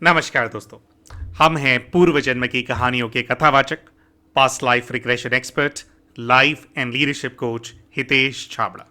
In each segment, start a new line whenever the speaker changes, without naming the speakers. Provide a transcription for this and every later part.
नमस्कार दोस्तों। हम हैं पूर्व जन्म की कहानियों के कथावाचक, past life regression expert, life and leadership coach Hitesh Chhabra.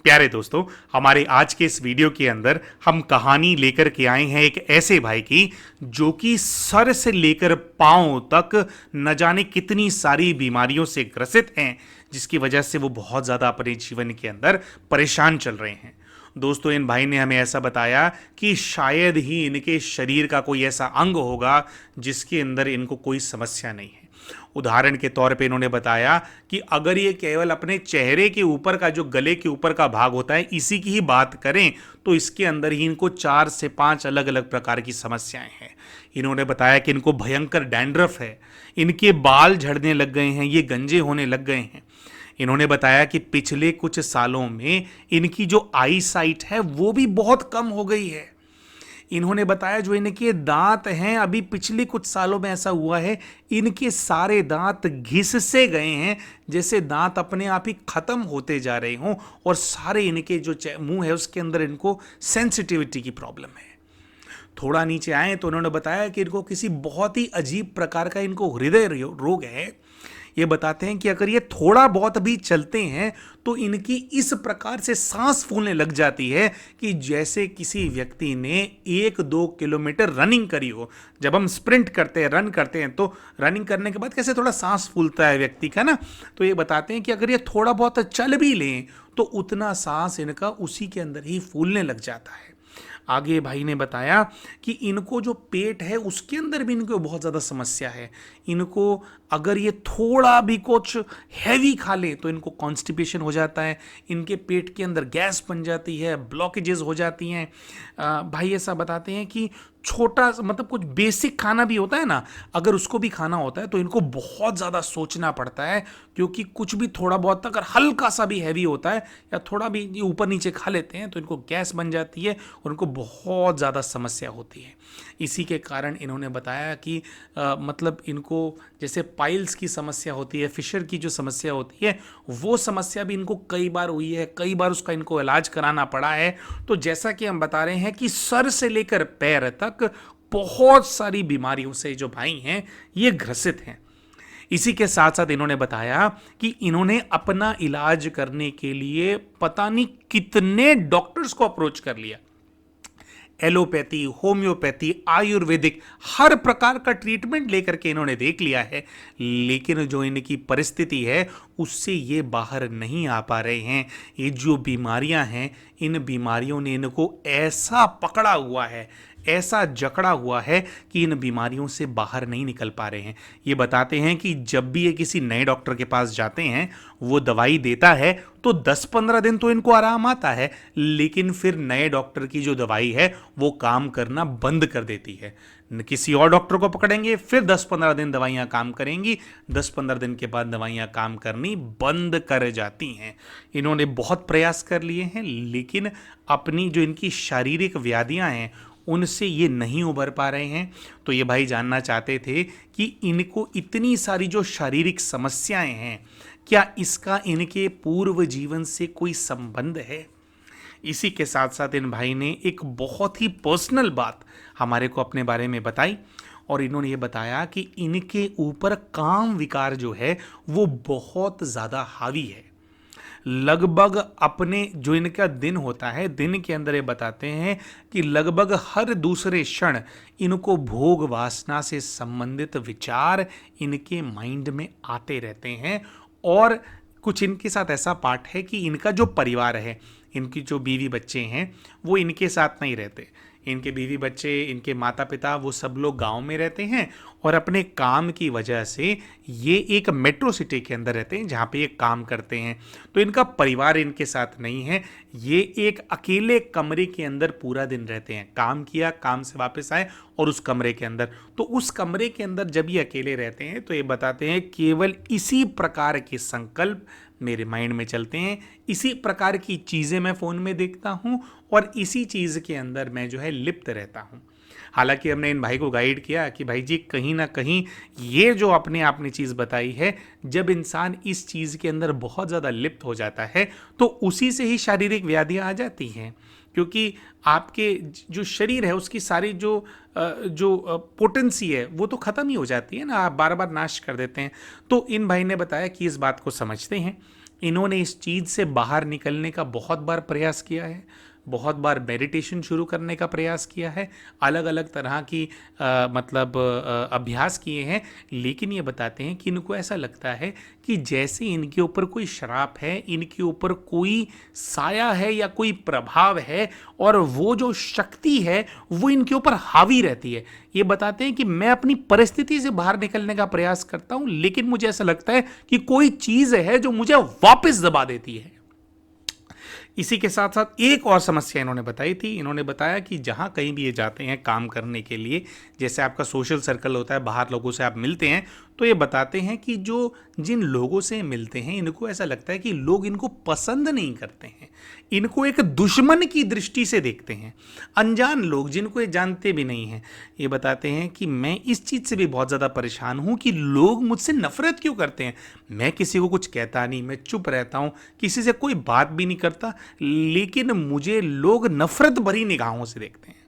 प्यारे दोस्तों, हमारे आज के इस वीडियो के अंदर हम कहानी लेकर के आए हैं एक ऐसे भाई की जो कि सर से लेकर पांव तक न जाने कितनी सारी बीमारियों से ग्रसित हैं, जिसकी वजह से वो बहुत ज़्यादा अपने जीवन के अंदर परेशान चल रहे हैं। दोस्तों, इन भाई ने हमें ऐसा बताया कि शायद ही इनके शरीर का कोई ऐसा अंग होगा जिसके अंदर इनको कोई समस्या नहीं है। उदाहरण के तौर पे इन्होंने बताया कि अगर ये केवल अपने चेहरे के ऊपर का जो गले के ऊपर का भाग होता है, इसी की ही बात करें तो इसके अंदर ही इनको 4 से 5 अलग अलग प्रकार की समस्याएं हैं। इन्होंने बताया कि इनको भयंकर डैंड्रफ है, इनके बाल झड़ने लग गए हैं, ये गंजे होने लग गए हैं। इन्होंने बताया कि पिछले कुछ सालों में इनकी जो आई साइट है वो भी बहुत कम हो गई है। इन्होंने बताया जो इनके दांत हैं, अभी पिछले कुछ सालों में ऐसा हुआ है इनके सारे दांत घिस से गए हैं, जैसे दांत अपने आप ही खत्म होते जा रहे हों, और सारे इनके जो मुंह है उसके अंदर इनको सेंसिटिविटी की प्रॉब्लम है। थोड़ा नीचे आए तो उन्होंने बताया कि इनको किसी बहुत ही अजीब प्रकार का इनको हृदय रोग है। ये बताते हैं कि अगर ये थोड़ा बहुत भी चलते हैं तो इनकी इस प्रकार से सांस फूलने लग जाती है कि जैसे किसी व्यक्ति ने 1-2 किलोमीटर रनिंग करी हो। जब हम स्प्रिंट करते हैं, रन करते हैं, तो रनिंग करने के बाद कैसे थोड़ा सांस फूलता है व्यक्ति का ना, तो ये बताते हैं कि अगर ये थोड़ा बहुत चल भी लें तो उतना सांस इनका उसी के अंदर ही फूलने लग जाता है। आगे भाई ने बताया कि इनको जो पेट है उसके अंदर भी इनको बहुत ज़्यादा समस्या है। इनको अगर ये थोड़ा भी कुछ हैवी खा ले तो इनको कॉन्स्टिपेशन हो जाता है, इनके पेट के अंदर गैस बन जाती है, ब्लॉकेजेस हो जाती हैं। भाई ऐसा बताते हैं कि छोटा मतलब कुछ बेसिक खाना भी होता है ना, अगर उसको भी खाना होता है तो इनको बहुत ज़्यादा सोचना पड़ता है, क्योंकि कुछ भी थोड़ा बहुत अगर हल्का सा भी हैवी होता है या थोड़ा भी ऊपर नीचे खा लेते हैं तो इनको गैस बन जाती है और उनको बहुत ज़्यादा समस्या होती है। इसी के कारण इन्होंने बताया कि मतलब इनको जैसे पाइल्स की समस्या होती है, फिशर की जो समस्या होती है, वो समस्या भी इनको कई बार हुई है, कई बार उसका इनको इलाज कराना पड़ा है। तो जैसा कि हम बता रहे हैं कि सर से लेकर पैर तक बहुत सारी बीमारियों से जो भाई हैं ये ग्रसित हैं। इसी के साथ साथ इन्होंने बताया कि इन्होंने अपना इलाज करने के लिए पता नहीं कितने डॉक्टर्स को अप्रोच कर लिया। एलोपैथी, होम्योपैथी, आयुर्वेदिक, हर प्रकार का ट्रीटमेंट लेकर के इन्होंने देख लिया है, लेकिन जो इनकी परिस्थिति है उससे ये बाहर नहीं आ पा रहे हैं। ये जो बीमारियां हैं, इन बीमारियों ने इनको ऐसा पकड़ा हुआ है, ऐसा जकड़ा हुआ है कि इन बीमारियों से बाहर नहीं निकल पा रहे हैं। ये बताते हैं कि जब भी ये किसी नए डॉक्टर के पास जाते हैं, वो दवाई देता है तो 10-15 दिन तो इनको आराम आता है, लेकिन फिर नए डॉक्टर की जो दवाई है वो काम करना बंद कर देती है। किसी और डॉक्टर को पकड़ेंगे, फिर 10-15 दिन दवाइयाँ काम करेंगी, 10-15 दिन के बाद दवाइयाँ काम करनी बंद कर जाती हैं। इन्होंने बहुत प्रयास कर लिए हैं, लेकिन अपनी जो इनकी शारीरिक व्याधियाँ हैं उनसे ये नहीं उबर पा रहे हैं। तो ये भाई जानना चाहते थे कि इनको इतनी सारी जो शारीरिक समस्याएं हैं, क्या इसका इनके पूर्व जीवन से कोई संबंध है। इसी के साथ साथ इन भाई ने एक बहुत ही पर्सनल बात हमारे को अपने बारे में बताई, और इन्होंने ये बताया कि इनके ऊपर काम विकार जो है वो बहुत ज़्यादा हावी है। लगभग अपने जो इनका दिन होता है, दिन के अंदर ये बताते हैं कि लगभग हर दूसरे क्षण इनको भोग वासना से संबंधित विचार इनके माइंड में आते रहते हैं। और कुछ इनके साथ ऐसा पार्ट है कि इनका जो परिवार है, इनकी जो बीवी बच्चे हैं वो इनके साथ नहीं रहते। इनके बीवी बच्चे, इनके माता पिता, वो सब लोग गांव में रहते हैं और अपने काम की वजह से ये एक मेट्रो सिटी के अंदर रहते हैं जहाँ पे ये काम करते हैं। तो इनका परिवार इनके साथ नहीं है, ये एक अकेले कमरे के अंदर पूरा दिन रहते हैं। काम किया, काम से वापस आए और उस कमरे के अंदर, तो उस कमरे के अंदर जब ये अकेले रहते हैं तो ये बताते हैं केवल इसी प्रकार के संकल्प मेरे माइंड में चलते हैं, इसी प्रकार की चीज़ें मैं फ़ोन में देखता हूँ और इसी चीज़ के अंदर मैं जो है लिप्त रहता हूँ। हालांकि हमने इन भाई को गाइड किया कि भाई जी कहीं ना कहीं ये जो अपने आपने चीज़ बताई है, जब इंसान इस चीज़ के अंदर बहुत ज़्यादा लिप्त हो जाता है तो उसी से ही शारीरिक व्याधियाँ आ जाती हैं। क्योंकि आपके जो शरीर है उसकी सारी जो पोटेंसी है वो तो ख़त्म ही हो जाती है ना, आप बार बार नाश कर देते हैं। तो इन भाई ने बताया कि इस बात को समझते हैं, इन्होंने इस चीज़ से बाहर निकलने का बहुत बार प्रयास किया है, बहुत बार मेडिटेशन शुरू करने का प्रयास किया है, अलग अलग तरह की अभ्यास किए हैं, लेकिन ये बताते हैं कि इनको ऐसा लगता है कि जैसे इनके ऊपर कोई श्राप है, इनके ऊपर कोई साया है या कोई प्रभाव है, और वो जो शक्ति है वो इनके ऊपर हावी रहती है। ये बताते हैं कि मैं अपनी परिस्थिति से बाहर निकलने का प्रयास करता हूं, लेकिन मुझे ऐसा लगता है कि कोई चीज़ है जो मुझे वापस दबा देती है। इसी के साथ साथ एक और समस्या इन्होंने बताई थी। इन्होंने बताया कि जहाँ कहीं भी ये जाते हैं काम करने के लिए, जैसे आपका सोशल सर्कल होता है, बाहर लोगों से आप मिलते हैं, तो ये बताते हैं कि जिन लोगों से मिलते हैं इनको ऐसा लगता है कि लोग इनको पसंद नहीं करते हैं, इनको एक दुश्मन की दृष्टि से देखते हैं। अनजान लोग जिनको ये जानते भी नहीं हैं, ये बताते हैं कि मैं इस चीज़ से भी बहुत ज़्यादा परेशान हूँ कि लोग मुझसे नफरत क्यों करते हैं। मैं किसी को कुछ कहता नहीं, मैं चुप रहता हूँ, किसी से कोई बात भी नहीं करता, लेकिन मुझे लोग नफरत भरी निगाहों से देखते हैं।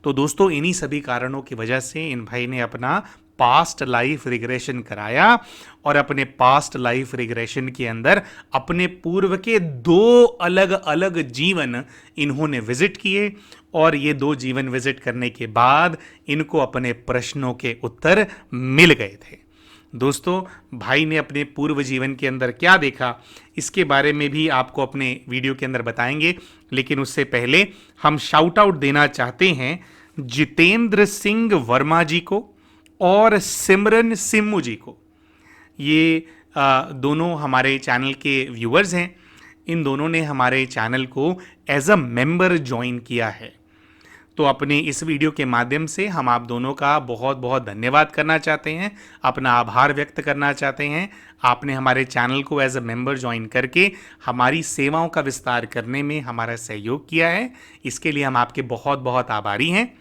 तो दोस्तों, इन्हीं सभी कारणों की वजह से इन भाई ने अपना पास्ट लाइफ रिग्रेशन कराया, और अपने पास्ट लाइफ रिग्रेशन के अंदर अपने पूर्व के 2 अलग अलग जीवन इन्होंने विजिट किए, और ये 2 जीवन विजिट करने के बाद इनको अपने प्रश्नों के उत्तर मिल गए थे। दोस्तों, भाई ने अपने पूर्व जीवन के अंदर क्या देखा, इसके बारे में भी आपको अपने वीडियो के अंदर बताएंगे, लेकिन उससे पहले हम शाउट आउट देना चाहते हैं जितेंद्र सिंह वर्मा जी को और सिमरन सिम्मू जी को। ये दोनों हमारे चैनल के व्यूअर्स हैं। इन दोनों ने हमारे चैनल को एज अ मेंबर ज्वाइन किया है। तो अपने इस वीडियो के माध्यम से हम आप दोनों का बहुत बहुत धन्यवाद करना चाहते हैं, अपना आभार व्यक्त करना चाहते हैं। आपने हमारे चैनल को एज अ मेंबर ज्वाइन करके हमारी सेवाओं का विस्तार करने में हमारा सहयोग किया है, इसके लिए हम आपके बहुत बहुत आभारी हैं।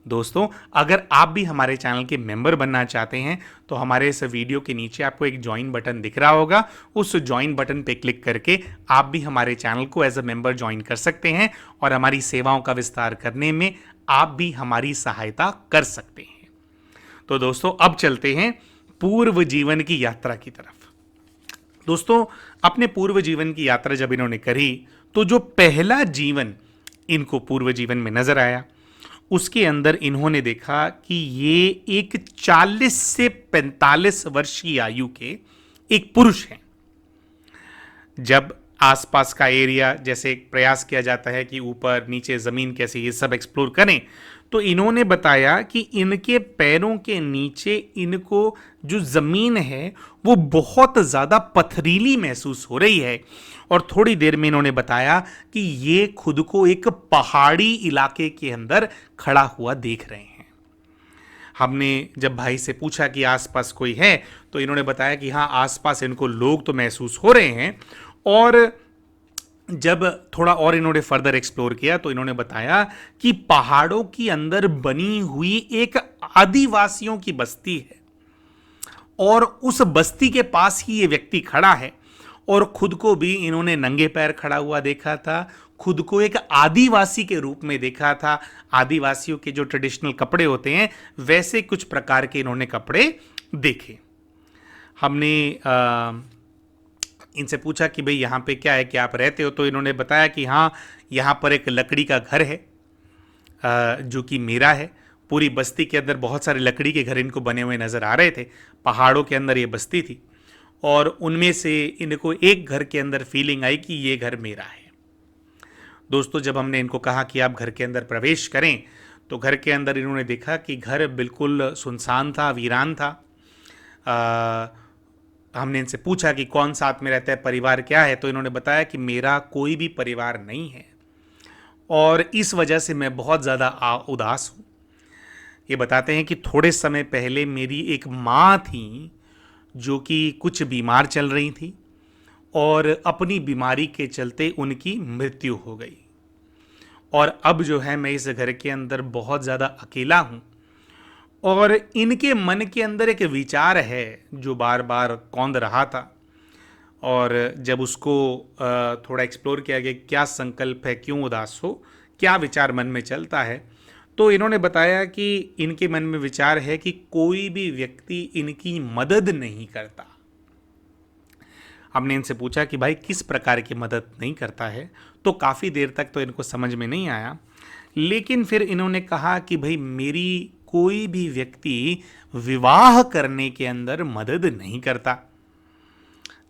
दोस्तों, अगर आप भी हमारे चैनल के मेंबर बनना चाहते हैं तो हमारे इस वीडियो के नीचे आपको एक ज्वाइन बटन दिख रहा होगा, उस ज्वाइन बटन पे क्लिक करके आप भी हमारे चैनल को एज अ मेंबर ज्वाइन कर सकते हैं, और हमारी सेवाओं का विस्तार करने में आप भी हमारी सहायता कर सकते हैं। तो दोस्तों, अब चलते हैं पूर्व जीवन की यात्रा की तरफ। दोस्तों, अपने पूर्व जीवन की यात्रा जब इन्होंने करी तो जो पहला जीवन इनको पूर्व जीवन में नजर आया, उसके अंदर इन्होंने देखा कि ये एक 40 से 45 वर्ष की आयु के एक पुरुष हैं। जब आसपास का एरिया, जैसे प्रयास किया जाता है कि ऊपर नीचे ज़मीन कैसे, ये सब एक्सप्लोर करें, तो इन्होंने बताया कि इनके पैरों के नीचे इनको जो ज़मीन है वो बहुत ज़्यादा पथरीली महसूस हो रही है, और थोड़ी देर में इन्होंने बताया कि ये खुद को एक पहाड़ी इलाके के अंदर खड़ा हुआ देख रहे हैं। हमने जब भाई से पूछा कि आसपास कोई है, तो इन्होंने बताया कि हाँ, आसपास इनको लोग तो महसूस हो रहे हैं। और जब थोड़ा और इन्होंने फर्दर एक्सप्लोर किया तो इन्होंने बताया कि पहाड़ों की अंदर बनी हुई एक आदिवासियों की बस्ती है, और उस बस्ती के पास ही ये व्यक्ति खड़ा है, और खुद को भी इन्होंने नंगे पैर खड़ा हुआ देखा था, खुद को एक आदिवासी के रूप में देखा था। आदिवासियों के जो ट्रेडिशनल कपड़े होते हैं वैसे कुछ प्रकार के इन्होंने कपड़े देखे। हमने इनसे पूछा कि भाई यहाँ पे क्या है, कि आप रहते हो, तो इन्होंने बताया कि हाँ, यहाँ पर एक लकड़ी का घर है जो कि मेरा है। पूरी बस्ती के अंदर बहुत सारे लकड़ी के घर इनको बने हुए नज़र आ रहे थे। पहाड़ों के अंदर ये बस्ती थी, और उनमें से इनको एक घर के अंदर फीलिंग आई कि ये घर मेरा है। दोस्तों, जब हमने इनको कहा कि आप घर के अंदर प्रवेश करें, तो घर के अंदर इन्होंने देखा कि घर बिल्कुल सुनसान था, वीरान था। हमने इनसे पूछा कि कौन साथ में रहता है, परिवार क्या है, तो इन्होंने बताया कि मेरा कोई भी परिवार नहीं है, और इस वजह से मैं बहुत ज़्यादा उदास हूँ। ये बताते हैं कि थोड़े समय पहले मेरी एक माँ थी जो कि कुछ बीमार चल रही थी, और अपनी बीमारी के चलते उनकी मृत्यु हो गई, और अब जो है मैं इस घर के अंदर बहुत ज़्यादा अकेला हूँ। और इनके मन के अंदर एक विचार है जो बार बार कौंध रहा था, और जब उसको थोड़ा एक्सप्लोर किया गया क्या संकल्प है, क्यों उदास हो, क्या विचार मन में चलता है। तो इन्होंने बताया कि इनके मन में विचार है कि कोई भी व्यक्ति इनकी मदद नहीं करता। हमने इनसे पूछा कि भाई किस प्रकार की मदद नहीं करता है, तो काफ़ी देर तक तो इनको समझ में नहीं आया, लेकिन फिर इन्होंने कहा कि भाई मेरी कोई भी व्यक्ति विवाह करने के अंदर मदद नहीं करता।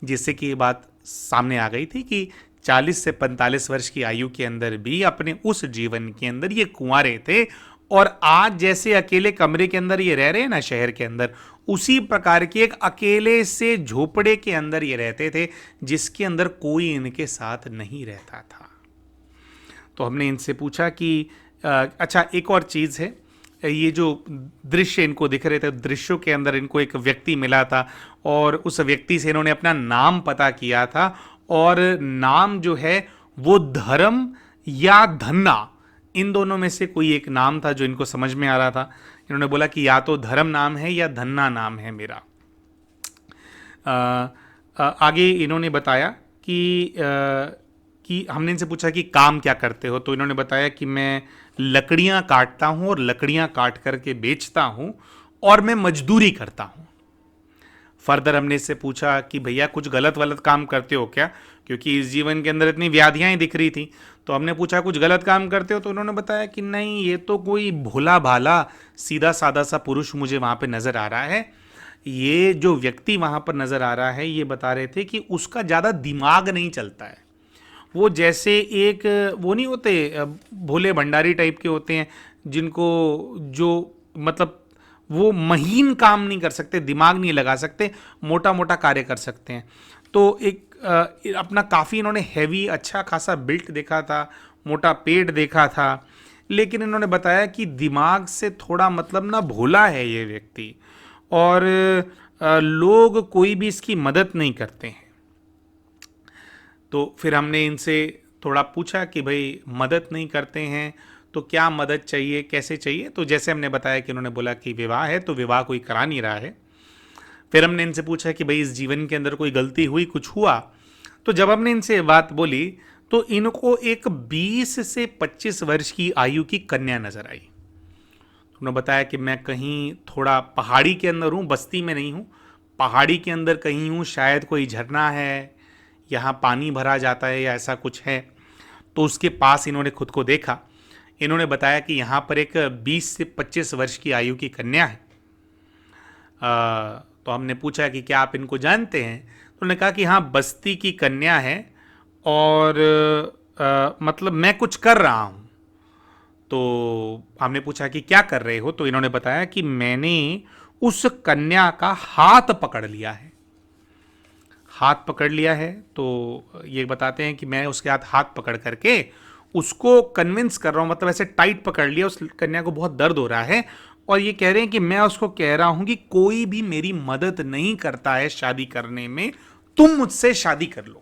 जिससे कि ये बात सामने आ गई थी कि 40 से 45 वर्ष की आयु के अंदर भी अपने उस जीवन के अंदर ये कुंवारे थे, और आज जैसे अकेले कमरे के अंदर ये रह रहे हैं ना शहर के अंदर, उसी प्रकार के एक अकेले से झोपड़े के अंदर ये रहते थे जिसके अंदर कोई इनके साथ नहीं रहता था। तो हमने इनसे पूछा कि अच्छा एक और चीज़ है, ये जो दृश्य इनको दिख रहे थे, दृश्यों के अंदर इनको एक व्यक्ति मिला था और उस व्यक्ति से इन्होंने अपना नाम पता किया था, और नाम जो है वो धर्म या धन्ना, इन दोनों में से कोई एक नाम था जो इनको समझ में आ रहा था। इन्होंने बोला कि या तो धर्म नाम है या धन्ना नाम है मेरा। आगे इन्होंने बताया कि हमने इनसे पूछा कि काम क्या करते हो, तो इन्होंने बताया कि मैं लकड़ियां काटता हूं और लकड़ियां काट करके बेचता हूं और मैं मजदूरी करता हूं। फर्दर हमने इससे पूछा कि भैया कुछ गलत वलत काम करते हो क्या, क्योंकि इस जीवन के अंदर इतनी व्याधियां ही दिख रही थी। तो हमने पूछा कुछ गलत काम करते हो, तो उन्होंने बताया कि नहीं, ये तो कोई भोला भाला सीधा सादा सा पुरुष मुझे वहाँ पे नज़र आ रहा है। ये जो व्यक्ति वहाँ पर नज़र आ रहा है, ये बता रहे थे कि उसका ज़्यादा दिमाग नहीं चलता है। वो जैसे एक वो नहीं होते भोले भंडारी टाइप के होते हैं, जिनको जो मतलब वो महीन काम नहीं कर सकते, दिमाग नहीं लगा सकते, मोटा मोटा कार्य कर सकते हैं। तो एक अपना काफ़ी इन्होंने हैवी अच्छा खासा बिल्ट देखा था, मोटा पेट देखा था, लेकिन इन्होंने बताया कि दिमाग से थोड़ा मतलब ना भोला है ये व्यक्ति, और लोग कोई भी इसकी मदद नहीं करते हैं। तो फिर हमने इनसे थोड़ा पूछा कि भाई मदद नहीं करते हैं तो क्या मदद चाहिए, कैसे चाहिए। तो जैसे हमने बताया कि इन्होंने बोला कि विवाह है, तो विवाह कोई करा नहीं रहा है। फिर हमने इनसे पूछा कि भाई इस जीवन के अंदर कोई गलती हुई, कुछ हुआ। तो जब हमने इनसे बात बोली तो इनको एक 20 से 25 वर्ष की आयु की कन्या नजर आई। उन्होंने बताया कि मैं कहीं थोड़ा पहाड़ी के अंदर हूँ, बस्ती में नहीं हूँ, पहाड़ी के अंदर कहीं हूँ, शायद कोई झरना है, यहाँ पानी भरा जाता है या ऐसा कुछ है। तो उसके पास इन्होंने खुद को देखा। इन्होंने बताया कि यहाँ पर एक 20 से 25 वर्ष की आयु की कन्या है। तो हमने पूछा कि क्या आप इनको जानते हैं, तो उन्होंने कहा कि हाँ, बस्ती की कन्या है और मतलब मैं कुछ कर रहा हूँ। तो हमने पूछा कि क्या कर रहे हो, तो इन्होंने बताया कि मैंने उस कन्या का हाथ पकड़ लिया है। हाथ पकड़ लिया है, तो ये बताते हैं कि मैं उसके हाथ पकड़ करके उसको कन्विंस कर रहा हूँ, मतलब ऐसे टाइट पकड़ लिया, उस कन्या को बहुत दर्द हो रहा है, और ये कह रहे हैं कि मैं उसको कह रहा हूँ कि कोई भी मेरी मदद नहीं करता है शादी करने में, तुम मुझसे शादी कर लो।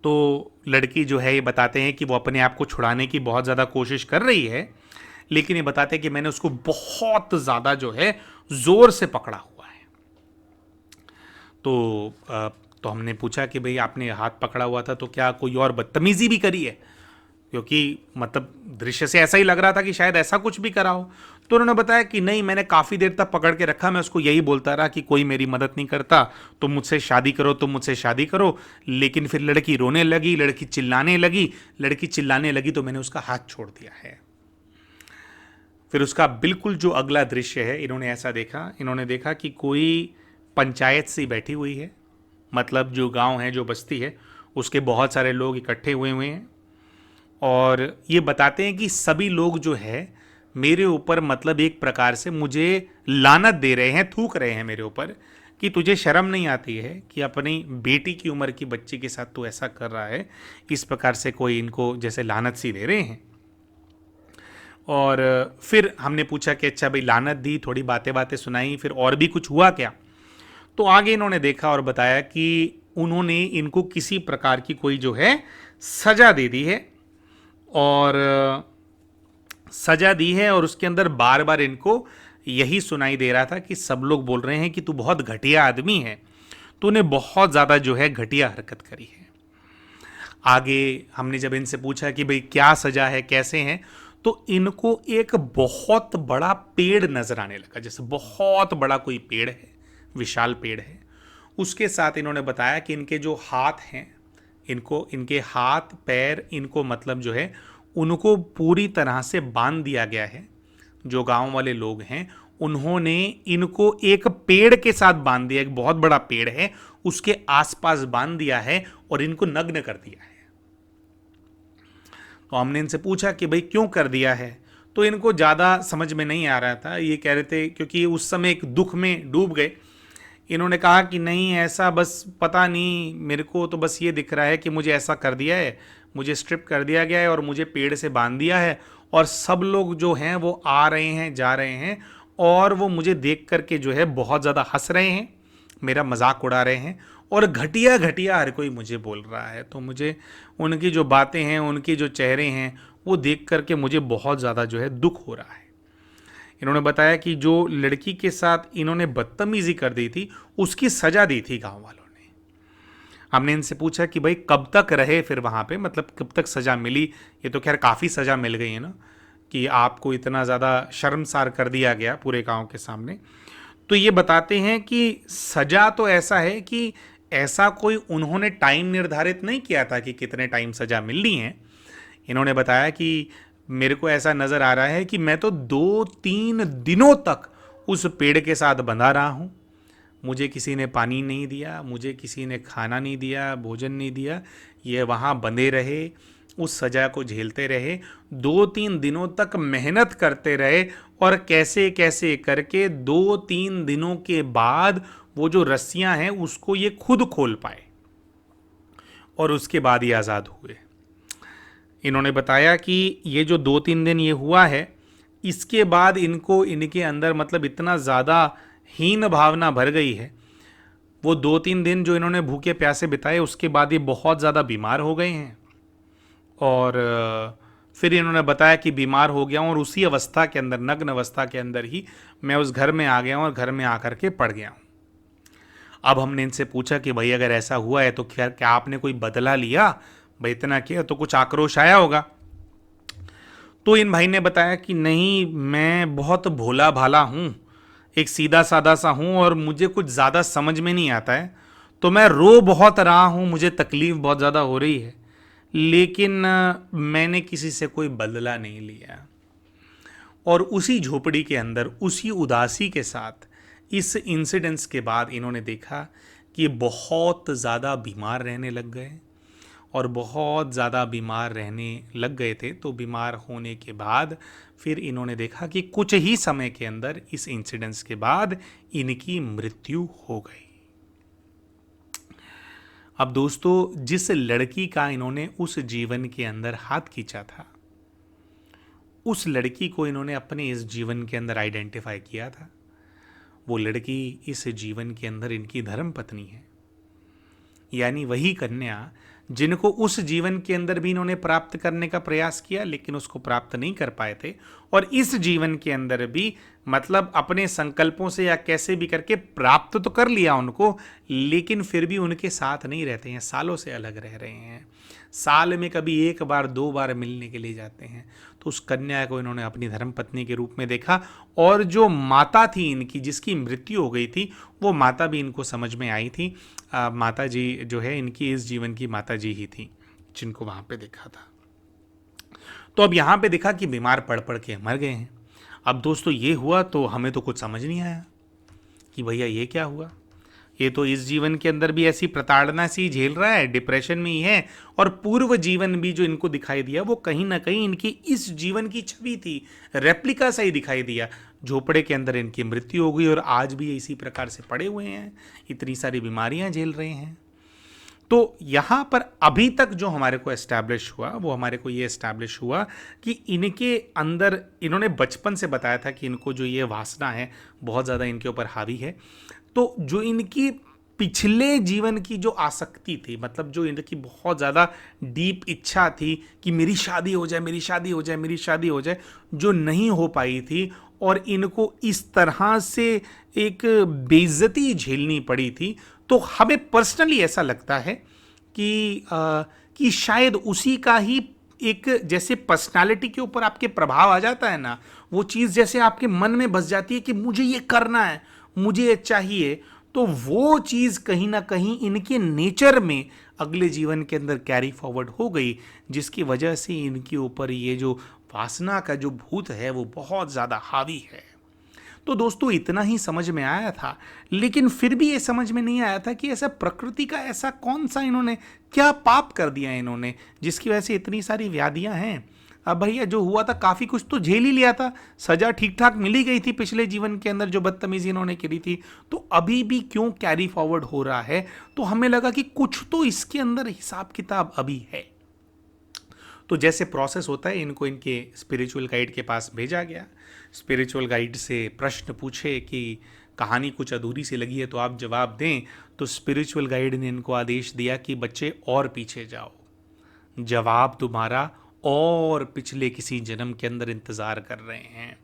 तो लड़की जो है ये बताते हैं कि वो अपने आप को छुड़ाने की बहुत ज़्यादा कोशिश कर रही है, लेकिन ये बताते हैं कि मैंने उसको बहुत ज़्यादा जो है ज़ोर से पकड़ा हुआ है। तो हमने पूछा कि भाई आपने हाथ पकड़ा हुआ था तो क्या कोई और बदतमीजी भी करी है, क्योंकि मतलब दृश्य से ऐसा ही लग रहा था कि शायद ऐसा कुछ भी करा हो। तो उन्होंने बताया कि नहीं, मैंने काफ़ी देर तक पकड़ के रखा, मैं उसको यही बोलता रहा कि कोई मेरी मदद नहीं करता, तुम मुझसे शादी करो, तुम मुझसे शादी करो। लेकिन फिर लड़की रोने लगी, लड़की चिल्लाने लगी तो मैंने उसका हाथ छोड़ दिया है। फिर उसका बिल्कुल जो अगला दृश्य है, इन्होंने ऐसा देखा, इन्होंने देखा कि कोई पंचायत सी बैठी हुई है, मतलब जो गांव है, जो बस्ती है, उसके बहुत सारे लोग इकट्ठे हुए हैं, और ये बताते हैं कि सभी लोग जो है मेरे ऊपर मतलब एक प्रकार से मुझे लानत दे रहे हैं, थूक रहे हैं मेरे ऊपर कि तुझे शर्म नहीं आती है कि अपनी बेटी की उम्र की बच्ची के साथ तू ऐसा कर रहा है। इस प्रकार से कोई इनको जैसे लानत सी दे रहे हैं। और फिर हमने पूछा कि अच्छा भाई लानत दी, थोड़ी बातें सुनाई, फिर और भी कुछ हुआ क्या। तो आगे इन्होंने देखा और बताया कि उन्होंने इनको किसी प्रकार की कोई जो है सजा दे दी है, और सजा दी है, और उसके अंदर बार बार इनको यही सुनाई दे रहा था कि सब लोग बोल रहे हैं कि तू बहुत घटिया आदमी है, तूने बहुत ज़्यादा जो है घटिया हरकत करी है। आगे हमने जब इनसे पूछा कि भाई क्या सजा है, कैसे हैं, तो इनको एक बहुत बड़ा पेड़ नजर आने लगा, जैसे बहुत बड़ा कोई पेड़ है, विशाल पेड़ है। उसके साथ इन्होंने बताया कि इनके जो हाथ हैं, इनके हाथ पैर, इनको मतलब जो है उनको पूरी तरह से बांध दिया गया है। जो गांव वाले लोग हैं उन्होंने इनको एक पेड़ के साथ बांध दिया, एक बहुत बड़ा पेड़ है उसके आसपास बांध दिया है और इनको नग्न कर दिया है। तो हमने इनसे पूछा कि भाई क्यों कर दिया है, तो इनको ज़्यादा समझ में नहीं आ रहा था। ये कह रहे थे क्योंकि उस समय एक दुख में डूब गए। इन्होंने कहा कि नहीं ऐसा, बस पता नहीं, मेरे को तो बस ये दिख रहा है कि मुझे ऐसा कर दिया है, मुझे स्ट्रिप कर दिया गया है और मुझे पेड़ से बांध दिया है, और सब लोग जो हैं वो आ रहे हैं, जा रहे हैं, और वो मुझे देख करके जो है बहुत ज़्यादा हंस रहे हैं, मेरा मजाक उड़ा रहे हैं, और घटिया घटिया हर कोई मुझे बोल रहा है। तो मुझे उनकी जो बातें हैं, उनके जो चेहरे हैं, वो देख करके मुझे बहुत ज़्यादा जो है दुख हो रहा है। इन्होंने बताया कि जो लड़की के साथ इन्होंने बदतमीजी कर दी थी उसकी सजा दी थी गांव वालों ने। हमने इनसे पूछा कि भाई कब तक रहे फिर वहां पे, मतलब कब तक सजा मिली। ये तो खैर काफ़ी सजा मिल गई है ना, कि आपको इतना ज़्यादा शर्मसार कर दिया गया पूरे गांव के सामने। तो ये बताते हैं कि सजा तो ऐसा है कि ऐसा कोई उन्होंने टाइम निर्धारित नहीं किया था कि कितने टाइम सजा मिलनी है। इन्होंने बताया कि मेरे को ऐसा नज़र आ रहा है कि मैं तो 2-3 दिनों तक उस पेड़ के साथ बंधा रहा हूँ। मुझे किसी ने पानी नहीं दिया, मुझे किसी ने खाना नहीं दिया, भोजन नहीं दिया। ये वहाँ बंधे रहे, उस सज़ा को झेलते रहे, 2-3 दिनों तक मेहनत करते रहे, और कैसे कैसे करके 2-3 दिनों के बाद वो जो रस्सियाँ हैं उसको ये खुद खोल पाए, और उसके बाद ये आज़ाद हुए। इन्होंने बताया कि ये जो 2-3 दिन ये हुआ है, इसके बाद इनको इनके अंदर मतलब इतना ज़्यादा हीन भावना भर गई है। वो 2-3 दिन जो इन्होंने भूखे प्यासे बिताए उसके बाद ये बहुत ज़्यादा बीमार हो गए हैं, और फिर इन्होंने बताया कि बीमार हो गया हूँ और उसी अवस्था के अंदर, नग्न अवस्था के अंदर ही मैं उस घर में आ गया हूँ और घर में आकर के पड़ गया हूँ। अब हमने इनसे पूछा कि भाई अगर ऐसा हुआ है तो क्या आपने कोई बदला लिया, भाई इतना किया तो कुछ आक्रोश आया होगा। तो इन भाई ने बताया कि नहीं, मैं बहुत भोला भाला हूँ, एक सीधा साधा सा हूँ, और मुझे कुछ ज़्यादा समझ में नहीं आता है, तो मैं रो बहुत रहा हूँ, मुझे तकलीफ़ बहुत ज़्यादा हो रही है, लेकिन मैंने किसी से कोई बदला नहीं लिया। और उसी झोपड़ी के अंदर, उसी उदासी के साथ, इस इंसिडेंस के बाद इन्होंने देखा कि बहुत ज़्यादा बीमार रहने लग गए, और बहुत ज़्यादा बीमार रहने लग गए थे। तो बीमार होने के बाद फिर इन्होंने देखा कि कुछ ही समय के अंदर, इस इंसिडेंस के बाद, इनकी मृत्यु हो गई। अब दोस्तों, जिस लड़की का इन्होंने उस जीवन के अंदर हाथ खींचा था, उस लड़की को इन्होंने अपने इस जीवन के अंदर आइडेंटिफाई किया था। वो लड़की इस जीवन के अंदर इनकी धर्म पत्नी है, यानी वही कन्या जिनको उस जीवन के अंदर भी इन्होंने प्राप्त करने का प्रयास किया लेकिन उसको प्राप्त नहीं कर पाए थे, और इस जीवन के अंदर भी मतलब अपने संकल्पों से या कैसे भी करके प्राप्त तो कर लिया उनको, लेकिन फिर भी उनके साथ नहीं रहते हैं, सालों से अलग रह रहे हैं। साल में कभी 1 बार 2 बार मिलने के लिए जाते हैं। तो उस कन्या को इन्होंने अपनी धर्मपत्नी के रूप में देखा, और जो माता थी इनकी, जिसकी मृत्यु हो गई थी, वो माता भी इनको समझ में आई थी। माता जी जो है इनकी इस जीवन की माता जी ही थी जिनको वहाँ पे देखा था। तो अब यहाँ पे देखा कि बीमार पड़ पड़ के मर गए हैं। अब दोस्तों ये हुआ तो हमें तो कुछ समझ नहीं आया कि भैया ये क्या हुआ। ये तो इस जीवन के अंदर भी ऐसी प्रताड़ना सी झेल रहा है, डिप्रेशन में ही है, और पूर्व जीवन भी जो इनको दिखाई दिया वो कहीं ना कहीं इनकी इस जीवन की छवि थी, रेप्लिका सा ही दिखाई दिया। झोपड़े के अंदर इनकी मृत्यु हो गई और आज भी इसी प्रकार से पड़े हुए हैं, इतनी सारी बीमारियां झेल रहे हैं। तो यहाँ पर अभी तक जो हमारे को एस्टैब्लिश हुआ, वो हमारे को ये एस्टैब्लिश हुआ कि इनके अंदर, इन्होंने बचपन से बताया था कि इनको जो ये वासना है बहुत ज़्यादा इनके ऊपर हावी है। तो जो इनकी पिछले जीवन की जो आसक्ति थी, मतलब जो इनकी बहुत ज़्यादा डीप इच्छा थी कि मेरी शादी हो जाए, मेरी शादी हो जाए, मेरी शादी हो जाए, जो नहीं हो पाई थी, और इनको इस तरह से एक बेइज्जती झेलनी पड़ी थी। तो हमें पर्सनली ऐसा लगता है कि कि शायद उसी का ही एक जैसे पर्सनालिटी के ऊपर आपके प्रभाव आ जाता है ना, वो चीज़ जैसे आपके मन में बस जाती है कि मुझे ये करना है, मुझे ये चाहिए, तो वो चीज़ कहीं ना कहीं इनके नेचर में अगले जीवन के अंदर कैरी फॉरवर्ड हो गई, जिसकी वजह से इनके ऊपर ये जो वासना का जो भूत है वो बहुत ज़्यादा हावी है। तो दोस्तों इतना ही समझ में आया था, लेकिन फिर भी ये समझ में नहीं आया था कि ऐसा प्रकृति का ऐसा कौन सा इन्होंने क्या पाप कर दिया इन्होंने जिसकी वजह से इतनी सारी व्याधियां हैं। अब भैया जो हुआ था काफ़ी कुछ तो झेल ही लिया था, सजा ठीक ठाक मिली गई थी पिछले जीवन के अंदर जो बदतमीजी इन्होंने करी थी, तो अभी भी क्यों कैरी फॉरवर्ड हो रहा है। तो हमें लगा कि कुछ तो इसके अंदर हिसाब किताब अभी है। तो जैसे प्रोसेस होता है, इनको इनके स्पिरिचुअल गाइड के पास भेजा गया। स्पिरिचुअल गाइड से प्रश्न पूछे कि कहानी कुछ अधूरी सी लगी है तो आप जवाब दें। तो स्पिरिचुअल गाइड ने इनको आदेश दिया कि बच्चे और पीछे जाओ, जवाब तुम्हारा और पिछले किसी जन्म के अंदर इंतजार कर रहे हैं।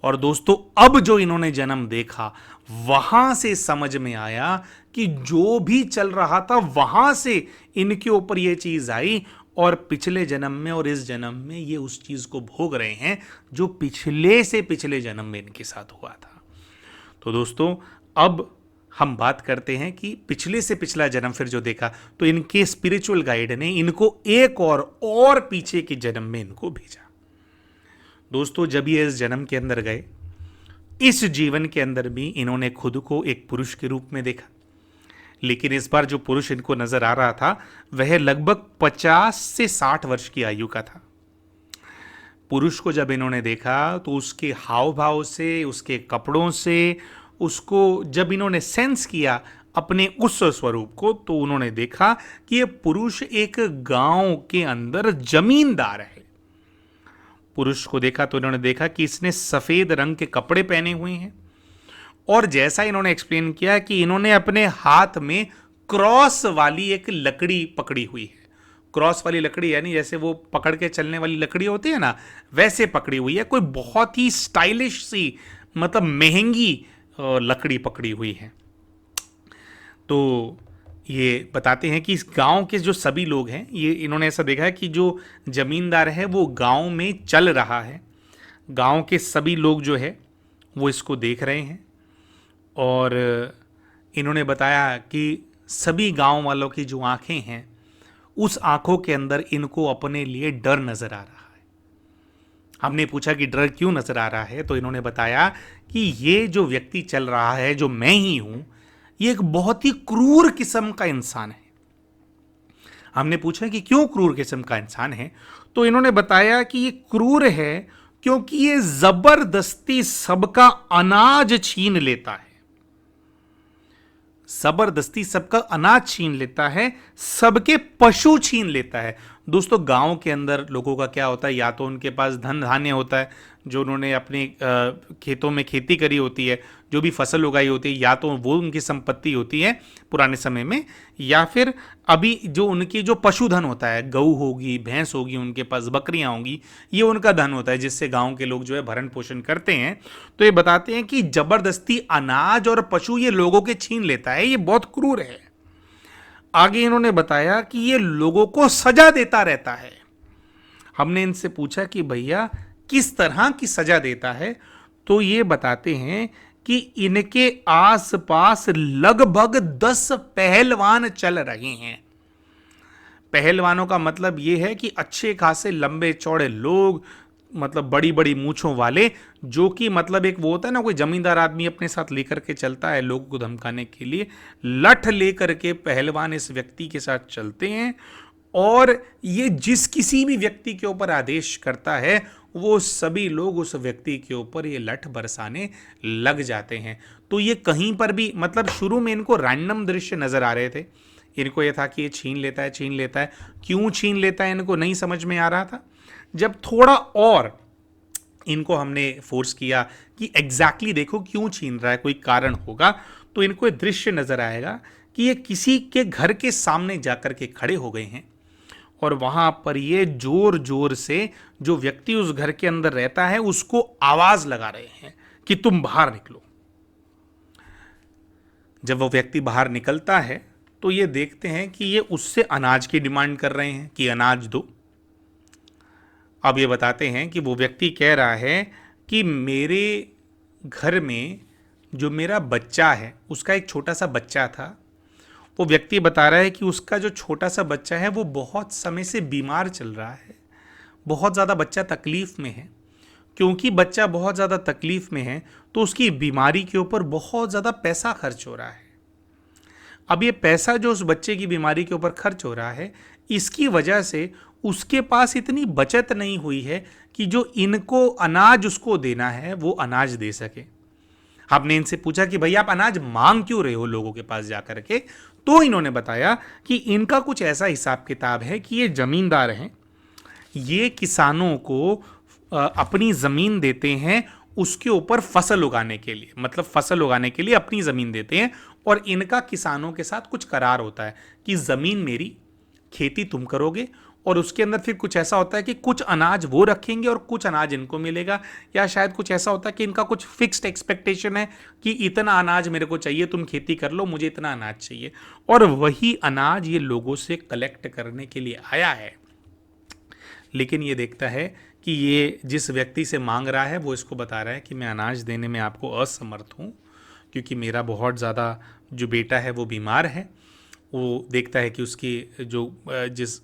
और दोस्तों अब जो इन्होंने जन्म देखा वहां से समझ में आया कि जो भी चल रहा था वहां से इनके ऊपर ये चीज आई, और पिछले जन्म में और इस जन्म में ये उस चीज को भोग रहे हैं जो पिछले से पिछले जन्म में इनके साथ हुआ था। तो दोस्तों अब हम बात करते हैं कि पिछले से पिछला जन्म फिर जो देखा, तो इनके स्पिरिचुअल गाइड ने इनको एक और पीछे के जन्म में इनको भेजा। दोस्तों जब ये इस जन्म के अंदर गए, इस जीवन के अंदर भी इन्होंने खुद को एक पुरुष के रूप में देखा, लेकिन इस बार जो पुरुष इनको नजर आ रहा था वह लगभग 50 से 60 वर्ष की आयु का था। पुरुष को जब इन्होंने देखा तो उसके हाव भाव से, उसके कपड़ों से, उसको जब इन्होंने सेंस किया अपने उस स्वरूप को, तो उन्होंने देखा कि यह पुरुष एक गांव के अंदर जमींदार है। पुरुष को देखा तो इन्होंने देखा कि इसने सफेद रंग के कपड़े पहने हुए हैं, और जैसा इन्होंने एक्सप्लेन किया कि इन्होंने अपने हाथ में क्रॉस वाली एक लकड़ी पकड़ी हुई है। क्रॉस वाली लकड़ी यानी जैसे वो पकड़ के चलने वाली लकड़ी होती है ना, वैसे पकड़ी हुई है। कोई बहुत ही स्टाइलिश सी, मतलब महंगी लकड़ी पकड़ी हुई है। तो ये बताते हैं कि इस गांव के जो सभी लोग हैं, ये इन्होंने ऐसा देखा है कि जो जमींदार है वो गांव में चल रहा है, गांव के सभी लोग जो है वो इसको देख रहे हैं, और इन्होंने बताया कि सभी गांव वालों की जो आंखें हैं उस आंखों के अंदर इनको अपने लिए डर नजर आ रहा है। हमने पूछा कि डर क्यों नजर आ रहा है, तो इन्होंने बताया कि ये जो व्यक्ति चल रहा है, जो मैं ही हूं, ये एक बहुत ही क्रूर किस्म का इंसान है। हमने पूछा कि क्यों क्रूर किस्म का इंसान है, तो इन्होंने बताया कि ये क्रूर है क्योंकि ये जबरदस्ती सबका अनाज छीन लेता है, जबरदस्ती सबका अनाज छीन लेता है, सबके पशु छीन लेता है। दोस्तों गांव के अंदर लोगों का क्या होता है, या तो उनके पास धन धान्य होता है जो उन्होंने अपने खेतों में खेती करी होती है, जो भी फसल उगाई होती है, या तो वो उनकी संपत्ति होती है पुराने समय में, या फिर अभी जो उनकी जो पशुधन होता है, गऊ होगी, भैंस होगी, उनके पास बकरियां होंगी, ये उनका धन होता है जिससे गांव के लोग जो है भरण पोषण करते हैं। तो ये बताते हैं कि जबरदस्ती अनाज और पशु ये लोगों के छीन लेता है, ये बहुत क्रूर है। आगे इन्होंने बताया कि ये लोगों को सजा देता रहता है। हमने इनसे पूछा कि भैया किस तरह की सजा देता है, तो ये बताते हैं कि इनके आसपास लगभग 10 पहलवान चल रहे हैं। पहलवानों का मतलब ये है कि अच्छे खासे लंबे चौड़े लोग, मतलब बड़ी बड़ी मूंछों वाले, जो कि मतलब एक वो होता है ना, कोई जमींदार आदमी अपने साथ लेकर के चलता है लोगों को धमकाने के लिए, लठ लेकर के पहलवान इस व्यक्ति के साथ चलते हैं, और ये जिस किसी भी व्यक्ति के ऊपर आदेश करता है वो सभी लोग उस व्यक्ति के ऊपर ये लठ बरसाने लग जाते हैं। तो ये कहीं पर भी, मतलब शुरू में इनको रैंडम दृश्य नजर आ रहे थे, इनको ये था कि ये छीन लेता है, छीन लेता है, क्यों छीन लेता है इनको नहीं समझ में आ रहा था। जब थोड़ा और इनको हमने फोर्स किया कि एग्जैक्टली देखो क्यों छीन रहा है, कोई कारण होगा, तो इनको एक दृश्य नजर आएगा कि ये किसी के घर के सामने जाकर के खड़े हो गए हैं, और वहां पर ये जोर जोर से जो व्यक्ति उस घर के अंदर रहता है उसको आवाज लगा रहे हैं कि तुम बाहर निकलो। जब वो व्यक्ति बाहर निकलता है तो ये देखते हैं कि ये उससे अनाज की डिमांड कर रहे हैं कि अनाज दो। अब ये बताते हैं कि वो व्यक्ति कह रहा है कि मेरे घर में जो मेरा बच्चा है, उसका एक छोटा सा बच्चा था। वो व्यक्ति बता रहा है कि उसका जो छोटा सा बच्चा है वो बहुत समय से बीमार चल रहा है, बहुत ज़्यादा बच्चा तकलीफ़ में है। क्योंकि बच्चा बहुत ज़्यादा तकलीफ़ में है तो उसकी बीमारी के ऊपर बहुत ज़्यादा पैसा खर्च हो रहा है। अब ये पैसा जो उस बच्चे की बीमारी के ऊपर खर्च हो रहा है, इसकी वजह से उसके पास इतनी बचत नहीं हुई है कि जो इनको अनाज उसको देना है वो अनाज दे सके। आपने इनसे पूछा कि भाई आप अनाज मांग क्यों रहे हो लोगों के पास जाकर के, तो इन्होंने बताया कि इनका कुछ ऐसा हिसाब किताब है कि ये जमींदार हैं, ये किसानों को अपनी ज़मीन देते हैं उसके ऊपर फसल उगाने के लिए, मतलब फसल उगाने के लिए अपनी ज़मीन देते हैं और इनका किसानों के साथ कुछ करार होता है कि ज़मीन मेरी, खेती तुम करोगे, और उसके अंदर फिर कुछ ऐसा होता है कि कुछ अनाज वो रखेंगे और कुछ अनाज इनको मिलेगा, या शायद कुछ ऐसा होता है कि इनका कुछ फिक्स्ड एक्सपेक्टेशन है कि इतना अनाज मेरे को चाहिए, तुम खेती कर लो, मुझे इतना अनाज चाहिए, और वही अनाज ये लोगों से कलेक्ट करने के लिए आया है। लेकिन ये देखता है कि ये जिस व्यक्ति से मांग रहा है वो इसको बता रहा है कि मैं अनाज देने में आपको असमर्थ हूँ, क्योंकि मेरा बहुत ज़्यादा जो बेटा है वो बीमार है। वो देखता है कि उसकी जो जिस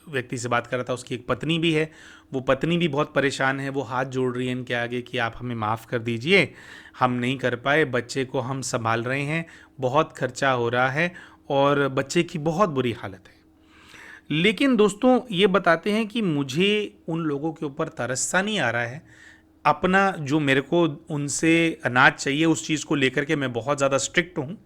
व्यक्ति से बात कर रहा था उसकी एक पत्नी भी है, वो पत्नी भी बहुत परेशान है, वो हाथ जोड़ रही है इनके आगे कि आप हमें माफ़ कर दीजिए, हम नहीं कर पाए, बच्चे को हम संभाल रहे हैं, बहुत खर्चा हो रहा है और बच्चे की बहुत बुरी हालत है। लेकिन दोस्तों ये बताते हैं कि मुझे उन लोगों के ऊपर तरस सा नहीं आ रहा है, अपना जो मेरे को उनसे अनाज चाहिए उस चीज़ को लेकर के मैं बहुत ज़्यादा स्ट्रिक्ट हूँ।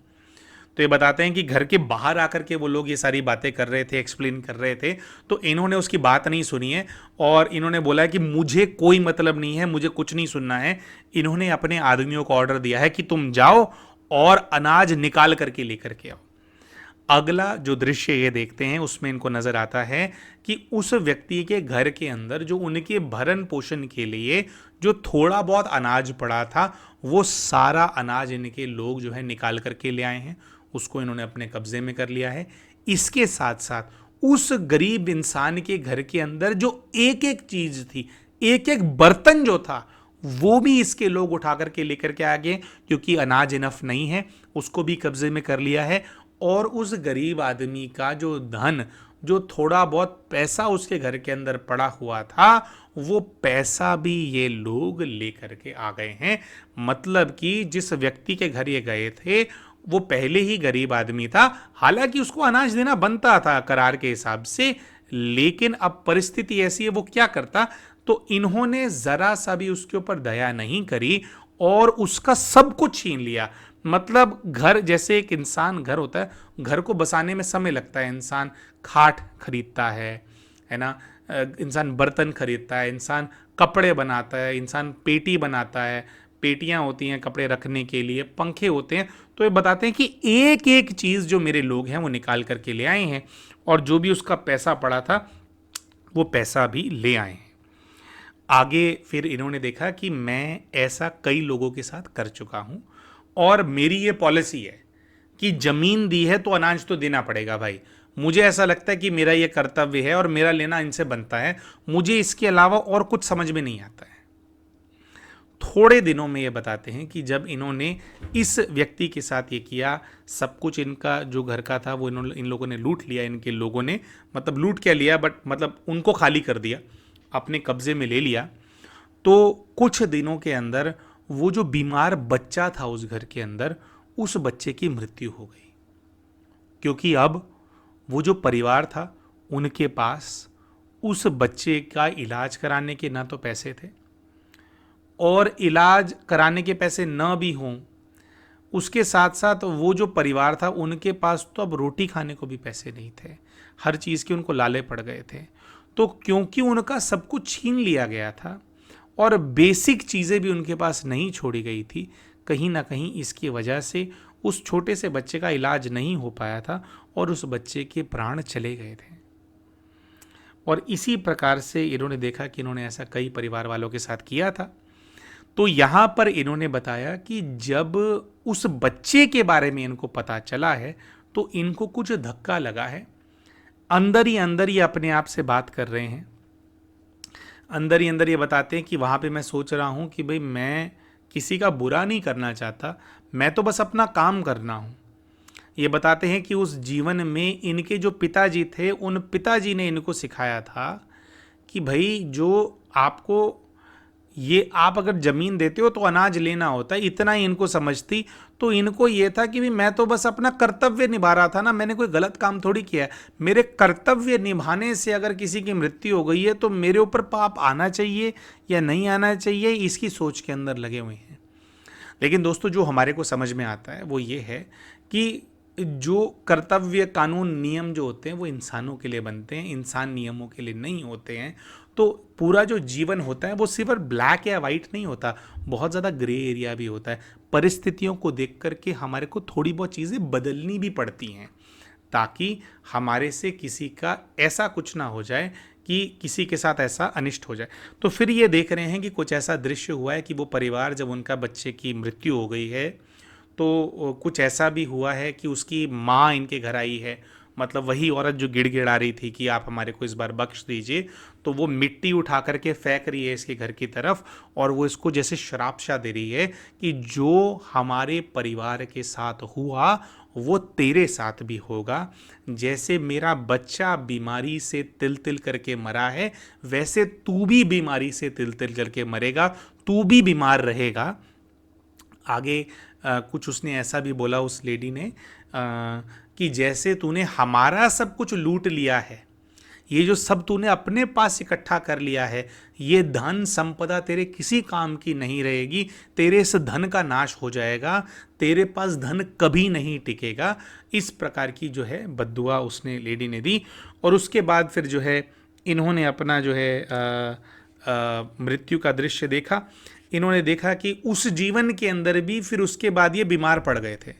तो ये बताते हैं कि घर के बाहर आकर के वो लोग ये सारी बातें कर रहे थे, एक्सप्लेन कर रहे थे, तो इन्होंने उसकी बात नहीं सुनी है और इन्होंने बोला है कि मुझे कोई मतलब नहीं है, मुझे कुछ नहीं सुनना है। इन्होंने अपने आदमियों को ऑर्डर दिया है कि तुम जाओ और अनाज निकाल करके लेकर के आओ। अगला जो दृश्य ये देखते हैं उसमें इनको नजर आता है कि उस व्यक्ति के घर के अंदर जो उनके भरण पोषण के लिए जो थोड़ा बहुत अनाज पड़ा था, वो सारा अनाज इनके लोग जो है निकाल करके ले आए हैं, उसको इन्होंने अपने कब्जे में कर लिया है। इसके साथ साथ उस गरीब इंसान के घर के अंदर जो एक एक चीज थी, एक एक बर्तन जो था, वो भी इसके लोग उठा करके लेकर के आ गए, क्योंकि अनाज इनफ नहीं है, उसको भी कब्जे में कर लिया है। और उस गरीब आदमी का जो धन, जो थोड़ा बहुत पैसा उसके घर के अंदर पड़ा हुआ था, वो पैसा भी ये लोग लेकर के आ गए हैं। मतलब कि जिस व्यक्ति के घर ये गए थे वो पहले ही गरीब आदमी था, हालांकि उसको अनाज देना बनता था करार के हिसाब से, लेकिन अब परिस्थिति ऐसी है, वो क्या करता। तो इन्होंने जरा सा भी उसके ऊपर दया नहीं करी और उसका सब कुछ छीन लिया। मतलब घर, जैसे एक इंसान घर होता है, घर को बसाने में समय लगता है, इंसान खाट खरीदता है ना, इंसान बर्तन खरीदता है, इंसान कपड़े बनाता है, इंसान पेटी बनाता है, पेटियां होती हैं कपड़े रखने के लिए, पंखे होते हैं। तो ये बताते हैं कि एक एक चीज़ जो मेरे लोग हैं वो निकाल करके ले आए हैं और जो भी उसका पैसा पड़ा था वो पैसा भी ले आए हैं। आगे फिर इन्होंने देखा कि मैं ऐसा कई लोगों के साथ कर चुका हूँ और मेरी ये पॉलिसी है कि ज़मीन दी है तो अनाज तो देना पड़ेगा भाई। मुझे ऐसा लगता है कि मेरा ये कर्तव्य है और मेरा लेना इनसे बनता है, मुझे इसके अलावा और कुछ समझ में नहीं आता है। थोड़े दिनों में ये बताते हैं कि जब इन्होंने इस व्यक्ति के साथ ये किया, सब कुछ इनका जो घर का था वो इन लोगों ने लूट लिया, इनके लोगों ने, मतलब लूट क्या लिया, बट मतलब उनको खाली कर दिया, अपने कब्जे में ले लिया। तो कुछ दिनों के अंदर वो जो बीमार बच्चा था उस घर के अंदर, उस बच्चे की मृत्यु हो गई, क्योंकि अब वो जो परिवार था उनके पास उस बच्चे का इलाज कराने के ना तो पैसे थे, और इलाज कराने के पैसे न भी हों, उसके साथ साथ वो जो परिवार था उनके पास तो अब रोटी खाने को भी पैसे नहीं थे, हर चीज़ के उनको लाले पड़ गए थे। तो क्योंकि उनका सब कुछ छीन लिया गया था और बेसिक चीज़ें भी उनके पास नहीं छोड़ी गई थी, कहीं ना कहीं इसकी वजह से उस छोटे से बच्चे का इलाज नहीं हो पाया था और उस बच्चे के प्राण चले गए थे। और इसी प्रकार से इन्होंने देखा कि इन्होंने ऐसा कई परिवार वालों के साथ किया था। तो यहाँ पर इन्होंने बताया कि जब उस बच्चे के बारे में इनको पता चला है तो इनको कुछ धक्का लगा है। अंदर ही अपने आप से बात कर रहे हैं, अंदर ही ये बताते हैं कि वहाँ पे मैं सोच रहा हूँ कि भाई मैं किसी का बुरा नहीं करना चाहता, मैं तो बस अपना काम करना हूँ। ये बताते हैं कि उस जीवन में इनके जो पिताजी थे, उन पिताजी ने इनको सिखाया था कि भाई जो आपको ये आप अगर ज़मीन देते हो तो अनाज लेना होता है, इतना ही इनको समझती। तो इनको ये था कि भी मैं तो बस अपना कर्तव्य निभा रहा था ना, मैंने कोई गलत काम थोड़ी किया है। मेरे कर्तव्य निभाने से अगर किसी की मृत्यु हो गई है तो मेरे ऊपर पाप आना चाहिए या नहीं आना चाहिए, इसकी सोच के अंदर लगे हुए हैं। लेकिन दोस्तों जो हमारे को समझ में आता है वो ये है कि जो कर्तव्य कानून नियम जो होते हैं वो इंसानों के लिए बनते हैं, इंसान नियमों के लिए नहीं होते हैं। तो पूरा जो जीवन होता है वो सिर्फ ब्लैक या वाइट नहीं होता, बहुत ज़्यादा ग्रे एरिया भी होता है। परिस्थितियों को देख करके हमारे को थोड़ी बहुत चीज़ें बदलनी भी पड़ती हैं ताकि हमारे से किसी का ऐसा कुछ ना हो जाए कि किसी के साथ ऐसा अनिष्ट हो जाए। तो फिर ये देख रहे हैं कि कुछ ऐसा दृश्य हुआ है कि वो परिवार जब उनका बच्चे की मृत्यु हो गई है तो कुछ ऐसा भी हुआ है कि उसकी माँ इनके घर आई है, मतलब वही औरत जो गिड़गिड़ा रही थी कि आप हमारे को इस बार बख्श दीजिए, तो वो मिट्टी उठा करके फेंक रही है इसके घर की तरफ और वो इसको जैसे श्राप दे रही है कि जो हमारे परिवार के साथ हुआ वो तेरे साथ भी होगा। जैसे मेरा बच्चा बीमारी से तिल तिल करके मरा है वैसे तू भी बीमारी से तिल तिल करके मरेगा, तू भी बीमार रहेगा। आगे कुछ उसने ऐसा भी बोला उस लेडी ने कि जैसे तूने हमारा सब कुछ लूट लिया है, ये जो सब तूने अपने पास इकट्ठा कर लिया है, ये धन संपदा तेरे किसी काम की नहीं रहेगी, तेरे इस धन का नाश हो जाएगा, तेरे पास धन कभी नहीं टिकेगा। इस प्रकार की जो है बद्दुआ उसने लेडी ने दी। और उसके बाद फिर जो है इन्होंने अपना जो है मृत्यु का दृश्य देखा। इन्होंने देखा कि उस जीवन के अंदर भी फिर उसके बाद ये बीमार पड़ गए थे।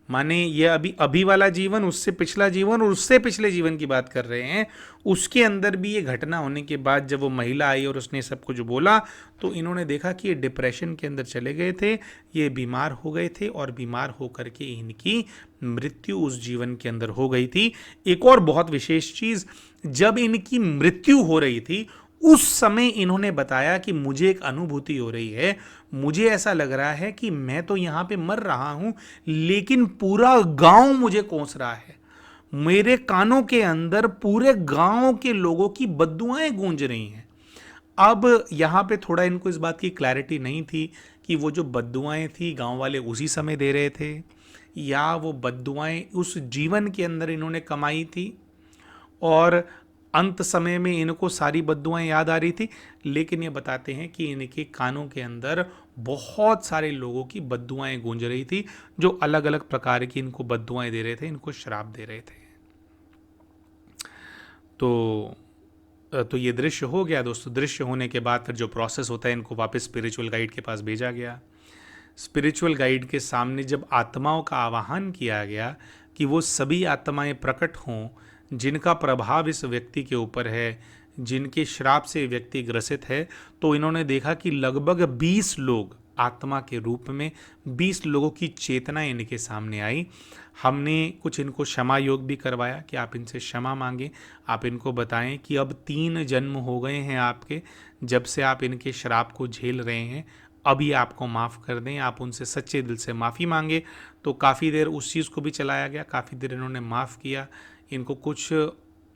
माने ये अभी वाला जीवन, उससे पिछला जीवन और उससे पिछले जीवन की बात कर रहे हैं, उसके अंदर भी ये घटना होने के बाद जब वो महिला आई और उसने सब कुछ बोला तो इन्होंने देखा कि ये डिप्रेशन के अंदर चले गए थे, ये बीमार हो गए थे और बीमार होकर के इनकी मृत्यु उस जीवन के अंदर हो गई थी। एक और बहुत विशेष चीज़, जब इनकी मृत्यु हो रही थी उस समय इन्होंने बताया कि मुझे एक अनुभूति हो रही है, मुझे ऐसा लग रहा है कि मैं तो यहाँ पे मर रहा हूँ लेकिन पूरा गांव मुझे कोस रहा है, मेरे कानों के अंदर पूरे गांव के लोगों की बद्दुआएं गूंज रही हैं। अब यहाँ पे थोड़ा इनको इस बात की क्लैरिटी नहीं थी कि वो जो बद्दुआएं थी गांव वाले उसी समय दे रहे थे या वो बद्दुआएं उस जीवन के अंदर इन्होंने कमाई थी और अंत समय में इनको सारी बद्दुआएं याद आ रही थी। लेकिन ये बताते हैं कि इनके कानों के अंदर बहुत सारे लोगों की बद्दुआएं गूंज रही थी जो अलग अलग प्रकार की इनको बद्दुआएं दे रहे थे, इनको श्राप दे रहे थे। तो ये दृश्य हो गया दोस्तों। दृश्य होने के बाद फिर जो प्रोसेस होता है, इनको वापस स्पिरिचुअल गाइड के पास भेजा गया। स्पिरिचुअल गाइड के सामने जब आत्माओं का आवाहन किया गया कि वो सभी आत्माएं प्रकट हों जिनका प्रभाव इस व्यक्ति के ऊपर है, जिनके श्राप से व्यक्ति ग्रसित है, तो इन्होंने देखा कि लगभग 20 लोग आत्मा के रूप में, 20 लोगों की चेतना इनके सामने आई। हमने कुछ इनको क्षमा योग भी करवाया कि आप इनसे क्षमा मांगें, आप इनको बताएं कि अब 3 जन्म हो गए हैं आपके, जब से आप इनके श्राप को झेल रहे हैं, अभी आपको माफ़ कर दें, आप उनसे सच्चे दिल से माफ़ी मांगे। तो काफ़ी देर उस चीज़ को भी चलाया गया, काफ़ी देर इन्होंने माफ़ किया। इनको कुछ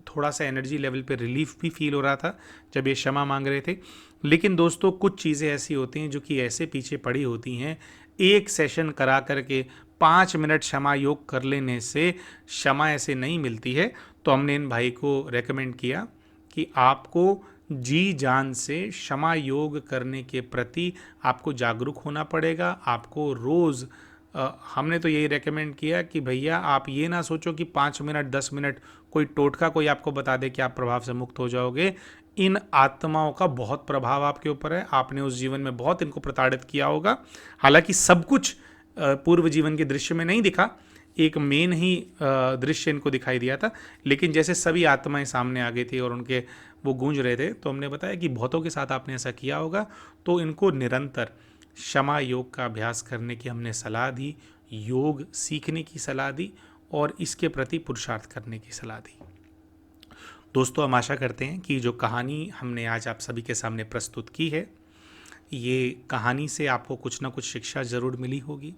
थोड़ा सा एनर्जी लेवल पे रिलीफ भी फील हो रहा था जब ये क्षमा मांग रहे थे। लेकिन दोस्तों कुछ चीज़ें ऐसी होती हैं जो कि ऐसे पीछे पड़ी होती हैं, एक सेशन करा करके 5 मिनट क्षमा योग कर लेने से क्षमा ऐसे नहीं मिलती है। तो हमने इन भाई को रेकमेंड किया कि आपको जी जान से क्षमा योग करने के प्रति आपको जागरूक होना पड़ेगा। आपको रोज़ हमने तो यही रेकमेंड किया कि भैया आप ये ना सोचो कि 5 मिनट 10 मिनट कोई टोटका कोई आपको बता दे कि आप प्रभाव से मुक्त हो जाओगे। इन आत्माओं का बहुत प्रभाव आपके ऊपर है, आपने उस जीवन में बहुत इनको प्रताड़ित किया होगा। हालांकि सब कुछ पूर्व जीवन के दृश्य में नहीं दिखा, एक मेन ही दृश्य इनको दिखाई दिया था, लेकिन जैसे सभी आत्माएं सामने आ गई थी और उनके वो गूंज रहे थे, तो हमने बताया कि बहुतों के साथ आपने ऐसा किया होगा। तो इनको निरंतर क्षमा योग का अभ्यास करने की हमने सलाह दी, योग सीखने की सलाह दी और इसके प्रति पुरुषार्थ करने की सलाह दी। दोस्तों, हम आशा करते हैं कि जो कहानी हमने आज आप सभी के सामने प्रस्तुत की है, ये कहानी से आपको कुछ ना कुछ शिक्षा ज़रूर मिली होगी।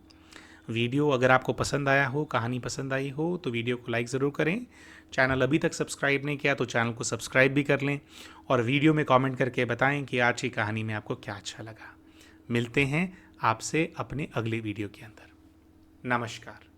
वीडियो अगर आपको पसंद आया हो, कहानी पसंद आई हो, तो वीडियो को लाइक ज़रूर करें। चैनल अभी तक सब्सक्राइब नहीं किया तो चैनल को सब्सक्राइब भी कर लें और वीडियो में कमेंट करके बताएं कि आज की कहानी में आपको क्या अच्छा लगा। मिलते हैं आपसे अपने अगले वीडियो के अंदर। नमस्कार।